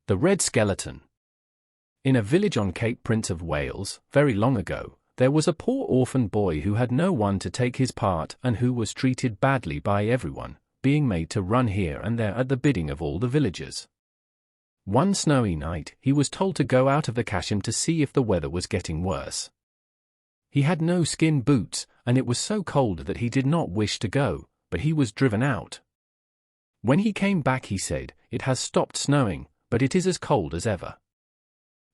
The Red Skeleton. In a village on Cape Prince of Wales, very long ago, there was a poor orphan boy who had no one to take his part and who was treated badly by everyone, being made to run here and there at the bidding of all the villagers. One snowy night, he was told to go out of the cachim to see if the weather was getting worse. He had no skin boots, and it was so cold that he did not wish to go, but he was driven out. When he came back he said, "It has stopped snowing, but it is as cold as ever."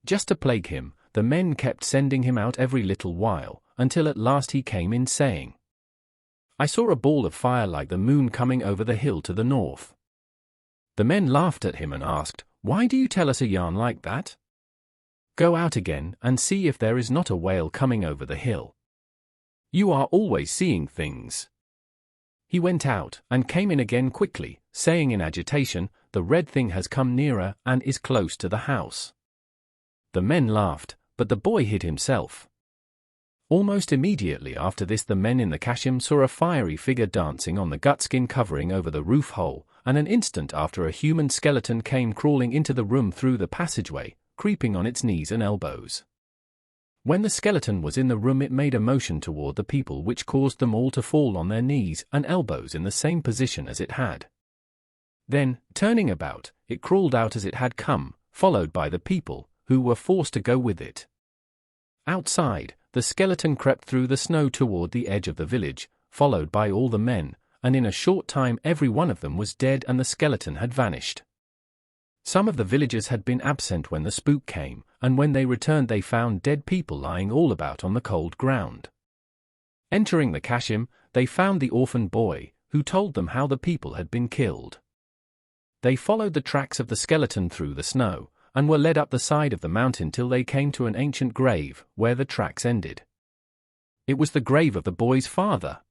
Just to plague him, the men kept sending him out every little while, until at last he came in saying, "I saw a ball of fire like the moon coming over the hill to the north." The men laughed at him and asked, "Why do you tell us a yarn like that? Go out again and see if there is not a whale coming over the hill. You are always seeing things." He went out and came in again quickly, saying in agitation, "The red thing has come nearer and is close to the house." The men laughed, but the boy hid himself. Almost immediately after this the men in the cachim saw a fiery figure dancing on the gutskin covering over the roof hole, and an instant after a human skeleton came crawling into the room through the passageway, creeping on its knees and elbows. When the skeleton was in the room it made a motion toward the people which caused them all to fall on their knees and elbows in the same position as it had. Then, turning about, it crawled out as it had come, followed by the people, who were forced to go with it. Outside, the skeleton crept through the snow toward the edge of the village, followed by all the men, and in a short time every one of them was dead and the skeleton had vanished. Some of the villagers had been absent when the spook came, and when they returned they found dead people lying all about on the cold ground. Entering the cachim, they found the orphan boy, who told them how the people had been killed. They followed the tracks of the skeleton through the snow, and were led up the side of the mountain till they came to an ancient grave, where the tracks ended. It was the grave of the boy's father.